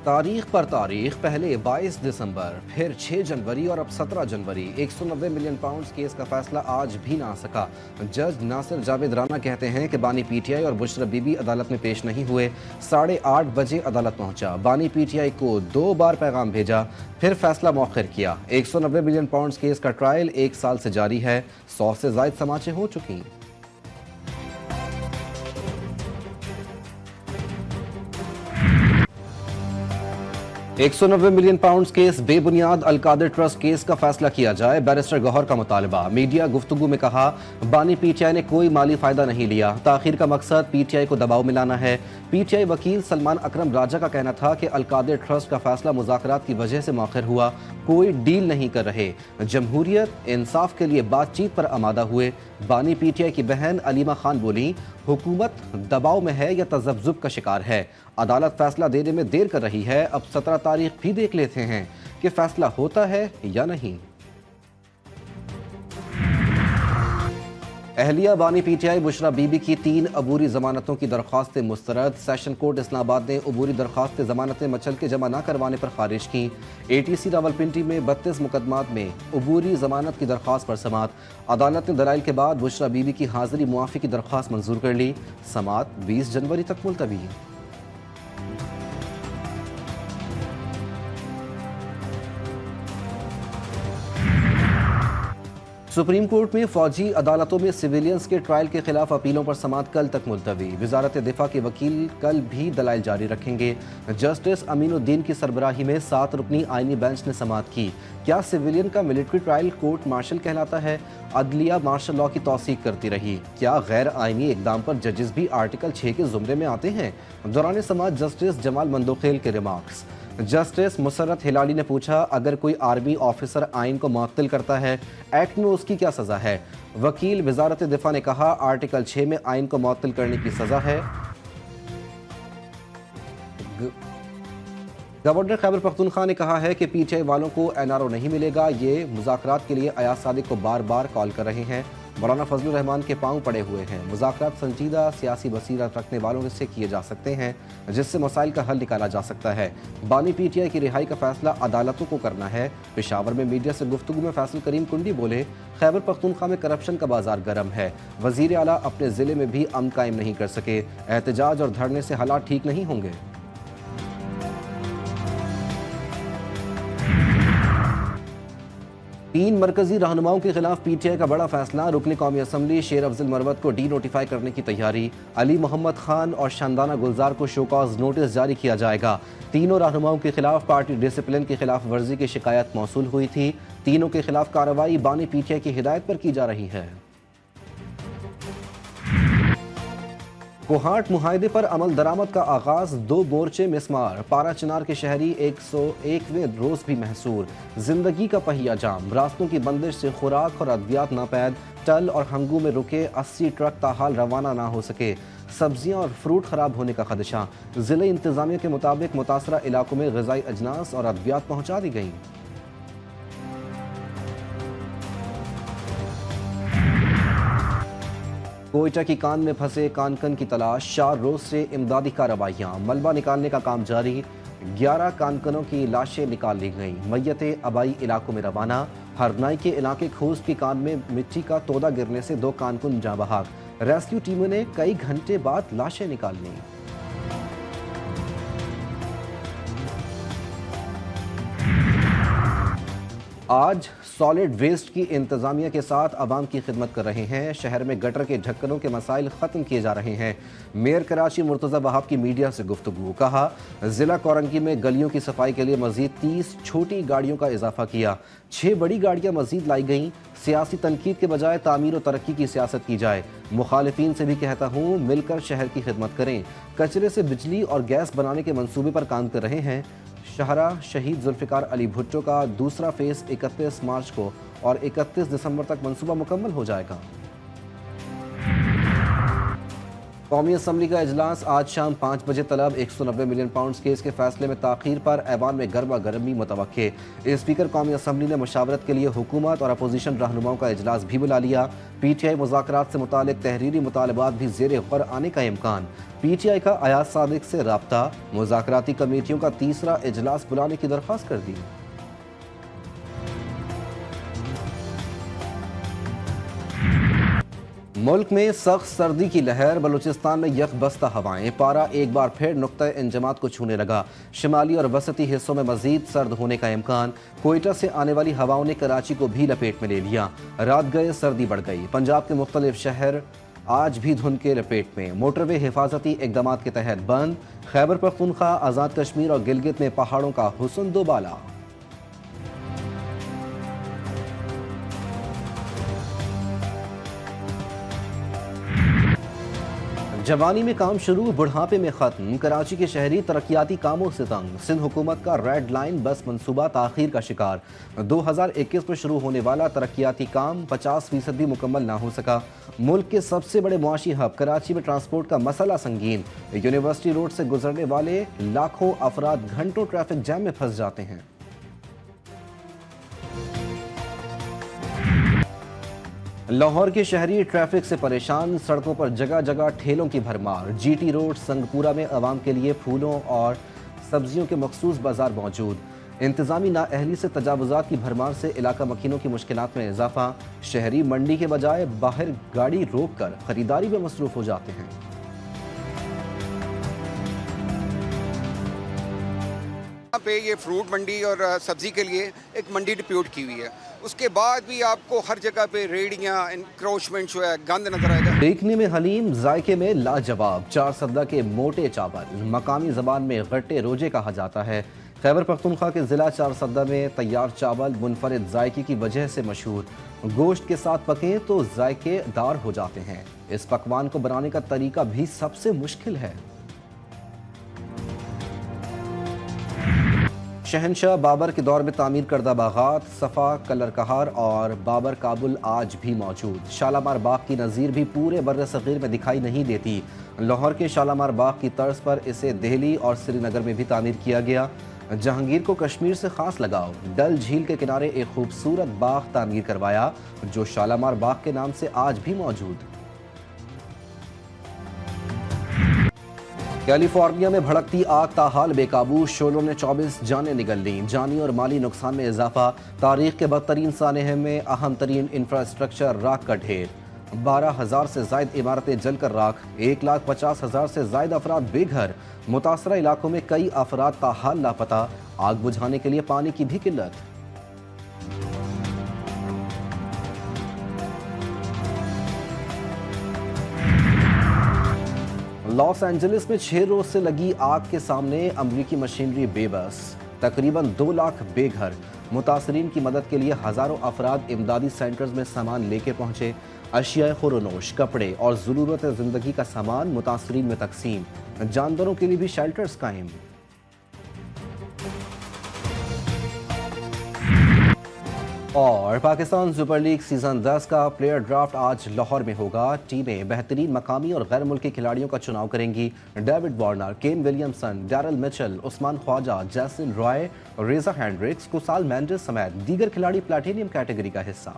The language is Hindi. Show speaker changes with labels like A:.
A: तारीख पर तारीख, पहले 22 दिसंबर, फिर 6 जनवरी और अब 17 जनवरी। 190 मिलियन पाउंड केस का फैसला आज भी ना आ सका। जज नासिर जावेद राना कहते हैं कि बानी पीटीआई और बुशरा बीबी अदालत में पेश नहीं हुए। 8:30 बजे अदालत पहुंचा। बानी पीटीआई को 2 बार पैगाम भेजा, फिर फैसला मौखिर किया। 190 मिलियन पाउंड केस का ट्रायल 1 साल से जारी है। 100 से ज्यादा समातें हो चुकी। 190 मिलियन पाउंड केस बेबुनियाद अलकादिर ट्रस्ट केस का फैसला किया जाए, बैरिस्टर गौहर का मुतालबा। मीडिया गुफ्तगू में कहा, बानी पीटीआई ने कोई माली फायदा नहीं लिया। ताखीर का मकसद पीटीआई को दबाव में लाना है। पीटीआई वकील सलमान अकरम राजा का कहना था कि अलकादिर ट्रस्ट का फैसला मुज़ाकरात की वजह से मौखिर हुआ, कोई डील नहीं कर रहे। जमहूरियत इंसाफ के लिए बातचीत पर आमादा हुए। बानी पीटीआई की बहन अलीमा खान बोली, हुकूमत दबाव में है या तजब्जुब का शिकार है। अदालत फैसला देने में देर कर रही है। अब 17 तारीख भी देख लेते हैं कि फैसला होता है या नहीं। अहलिया बानी पीटीआई बुशरा बीबी की 3 अबूरी जमानतों की दरख्वास्तें मुस्तरद। सेशन कोर्ट इस्लामाबाद ने अबूरी दरख्वास्तें जमानतें मचल के जमा न करवाने पर खारिज की। एटीसी रावलपिंडी में 32 मुकदमात में अबूरी जमानत की दरख्वास्त पर समात। अदालत ने दलाइल के बाद बुशरा बीबी की हाजिरी मुआफ़ी की दरख्वास्त मंजूर कर ली। समात 20 जनवरी तक मुलतवी। सुप्रीम कोर्ट में फौजी अदालतों में सिविलियंस के ट्रायल के खिलाफ अपीलों पर समात कल तक मुलतवी। वजारत दिफा के वकील कल भी दलाइल जारी रखेंगे। जस्टिस अमीनुद्दीन की सरबराही में 7 रुकनी आईनी बेंच ने समात की। क्या सिविलियन का मिलिट्री ट्रायल कोर्ट मार्शल कहलाता है? अदलिया मार्शल लॉ की तौसीक करती रही। क्या गैर आईनी इकदाम पर जजेस भी आर्टिकल 6 के जुमरे में आते हैं? दौरान समात जस्टिस जमाल मंदोखेल के रिमार्क्स। जस्टिस मुसर्रत हिलाली ने पूछा, अगर कोई आर्मी ऑफिसर आइन को मुअत्तल करता है, एक्ट में उसकी क्या सज़ा है? वकील वजारत दिफा ने कहा, आर्टिकल 6 में आइन को मुअत्तल करने की सज़ा है। गवर्नर खैबर पख्तूनख्वा ने कहा है कि पीटीआई वालों को एनआरओ नहीं मिलेगा। ये मुज़ाकरात के लिए अयाज सादिक को बार बार कॉल कर रहे हैं। मौलाना फजलुर रहमान के पांव पड़े हुए हैं। मुज़ाकरात संजीदा सियासी बसीरत रखने वालों से किए जा सकते हैं, जिससे मसाइल का हल निकाला जा सकता है। बानी पीटीआई की रिहाई का फैसला अदालतों को करना है। पेशावर में मीडिया से गुफ्तगू में फैसल करीम कुंडी बोले, खैबर पख्तूनख्वा में करप्शन का बाजार गर्म है। वज़ीर आला अपने ज़िले में भी अमन कायम नहीं कर सके। एहतजाज और धरने से हालात ठीक नहीं होंगे। तीन मरकजी रहनुमाओं के खिलाफ पीटीआई का बड़ा फैसला। रुकनी कौमी असम्बली शेर अफजल मरवत को डी नोटिफाई करने की तैयारी। अली मोहम्मद खान और शानदाना गुलजार को शोकॉज नोटिस जारी किया जाएगा। तीनों रहनुमाओं के खिलाफ पार्टी डिसिप्लिन की खिलाफ वर्जी की शिकायत मौसूल हुई थी। तीनों के खिलाफ कार्रवाई बानी पीटीआई की हिदायत पर की जा रही है। कोहाट मुहायदे पर अमल दरामद का आगाज, 2 मोर्चे मिसमार। पारा चिनार के शहरी 101वें रोज भी महसूर। जिंदगी का पहिया जाम, रास्तों की बंदिश से खुराक और अद्वियात नापैद। टल और हंगू में रुके 80 ट्रक ताहाल रवाना ना हो सके। सब्जियां और फ्रूट खराब होने का खदशा। जिले इंतजामिया के मुताबिक मुतासरा इलाकों में ग़िज़ाई अजनास और अद्वियात पहुंचा दी गई। कोयटा की कान में फंसे कानकन की तलाश, 4 रोज से इमदादी कार्रवाइयाँ। मलबा निकालने का काम जारी। 11 कानकनों की लाशें निकाल ली गईं। मय्यतें आबाई इलाकों में रवाना। हरनाई के इलाके खूस की कान में मिट्टी का तोदा गिरने से 2 कानकुन जाँ बहाक। रेस्क्यू टीमों ने कई घंटे बाद लाशें निकाल लीं। आज सॉलिड वेस्ट की इंतजामिया के साथ आवाम की खिदमत कर रहे हैं। शहर में गटर के ढक्कनों के मसाइल ख़त्म किए जा रहे हैं। मेयर कराची मुर्तज़ा वहाब की मीडिया से गुफ्तगू। कहा, ज़िला कोरंगी में गलियों की सफाई के लिए मज़ीद 30 छोटी गाड़ियों का इजाफा किया। 6 बड़ी गाड़ियाँ मज़ीद लाई गईं। सियासी तनकीद के बजाय तामीर और तरक्की की सियासत की जाए। मुखालिफिन से भी कहता हूँ, मिलकर शहर की खिदमत करें। कचरे से बिजली और गैस बनाने के मंसूबे पर काम कर रहे हैं। शाहरा शहीद जुल्फ़िकार अली भुट्टो का दूसरा फेज़ 31 मार्च को और 31 दिसंबर तक मंसूबा मुकम्मल हो जाएगा। कौमी असम्बली का इजलास आज शाम 5 बजे तलब। 190 मिलियन पाउंड केस के फैसले में ताख़ीर पर ऐवान में गर्मा गर्मी मुतवक्के। स्पीकर कौमी असम्बली ने मुशावरत के लिए हुकूमत और अपोजिशन रहनुमाओं का इजलास भी बुला लिया। पीटीआई मुज़ाकरात से मुतालिक तहरीरी मुतालबात भी ज़ेर गौर आने का इम्कान। PTI का अयाज सादिक से राब्ता, मुज़ाकराती कमेटियों का तीसरा इजलास बुलाने की दरख्वास्त कर दी। मुल्क में सख्त सर्दी की लहर, बलूचिस्तान में यकबस्ता हवाएं, पारा एक बार फिर नुक्ता इंजमात को छूने लगा। शिमाली और वसती हिस्सों में मजीद सर्द होने का इम्कान। कोयटा से आने वाली हवाओं ने कराची को भी लपेट में ले लिया। रात गए सर्दी बढ़ गई। पंजाब के मुख्तलिफ शहर आज भी धुंध के लपेट में। मोटरवे हिफाजती इकदाम के तहत बंद। खैबर पख्तूनख्वा, आज़ाद कश्मीर और गिलगित में पहाड़ों का हुस्न दोबाला। जवानी में काम शुरू, बुढ़ापे में खत्म। कराची के शहरी तरक्याती कामों से तंग। सिंध हुकूमत का रेड लाइन बस मंसूबा ताखीर का शिकार। 2021 में शुरू होने वाला तरक्याती काम 50% भी मुकम्मल ना हो सका। मुल्क के सबसे बड़े मुआशी हब कराची में ट्रांसपोर्ट का मसला संगीन। यूनिवर्सिटी रोड से गुजरने वाले लाखों अफराद घंटों ट्रैफिक जैम में फंस जाते हैं। लाहौर के शहरी ट्रैफिक से परेशान, सड़कों पर जगह जगह ठेलों की भरमार। GT रोड संगपुरा में आवाम के लिए फूलों और सब्जियों के मखसूस बाजार मौजूद। इंतजामी नाअहली से तजावुजात की भरमार से इलाका मकीनों की मुश्किलात में इजाफा। शहरी मंडी के बजाय बाहर गाड़ी रोक कर खरीदारी में मसरूफ हो जाते हैं।
B: यहाँ पे ये फ्रूट मंडी और सब्जी के लिए एक मंडी डिप्यूट की हुई है। उसके बाद भी आपको हर जगह पे रेडियाँ, इंक्रोचमेंट जो है, गंद नजर आएगा।
A: देखने में हलीम, जायके में लाजवाब। 4 सद्दा के मोटे चावल, मकामी जबान में गट्टे रोजे कहा जाता है। खैबर पख्तूनख्वा के जिला 4 सद्दा में तैयार चावल मुनफरिद जायके की वजह से मशहूर। गोश्त के साथ पकें तो जायकेदार हो जाते हैं। इस पकवान को बनाने का तरीका भी सबसे मुश्किल है। शहनशाह बाबर के दौर में तामीर करदा बागात, सफ़ा, कलरकहार और बाबर काबुल आज भी मौजूद। शालामार बाग की नज़ीर भी पूरे बर्र सग़ीर में दिखाई नहीं देती। लाहौर के शालामार बाग की तर्ज पर इसे दिल्ली और श्रीनगर में भी तामीर किया गया। जहांगीर को कश्मीर से खास लगाव। डल झील के किनारे एक खूबसूरत बाग तामीर करवाया जो शालामार बाग के नाम से आज भी मौजूद। कैलिफोर्निया में भड़कती आग ताहाल बेकाबू, शोलों ने 24 जानें निगल लीं। जानी और माली नुकसान में इजाफा। तारीख के बदतरीन सानहे में अहम तरीन इंफ्रास्ट्रक्चर राख का ढेर। 12,000 से जायद इमारतें जलकर राख। 1,50,000 से जायद अफराद बेघर। मुतासरा इलाकों में कई अफराद ताहाल लापता। आग बुझाने के लिए पानी की भी किल्लत। लॉस एंजलिस में 6 रोज से लगी आग के सामने अमरीकी मशीनरी बेबस। तकरीबन 2 लाख बेघर। मुतासरीन की मदद के लिए हजारों अफराद इमदादी सेंटर्स में सामान लेके पहुंचे। अशिया खुरोनोश, कपड़े और ज़रूरत ज़िंदगी का सामान मुतासरीन में तकसीम। जानवरों के लिए भी शेल्टर्स कायम। और पाकिस्तान सुपर लीग सीजन 10 का प्लेयर ड्राफ्ट आज लाहौर में होगा। टीमें बेहतरीन मकामी और गैर मुल्की खिलाड़ियों का चुनाव करेंगी। David Warner, Kane Williamson, Daryl Mitchell, Usman Khawaja, Jason Roy, Reeza Hendricks, Kusal Mendis समेत दीगर खिलाड़ी प्लैटिनियम कैटेगरी का हिस्सा।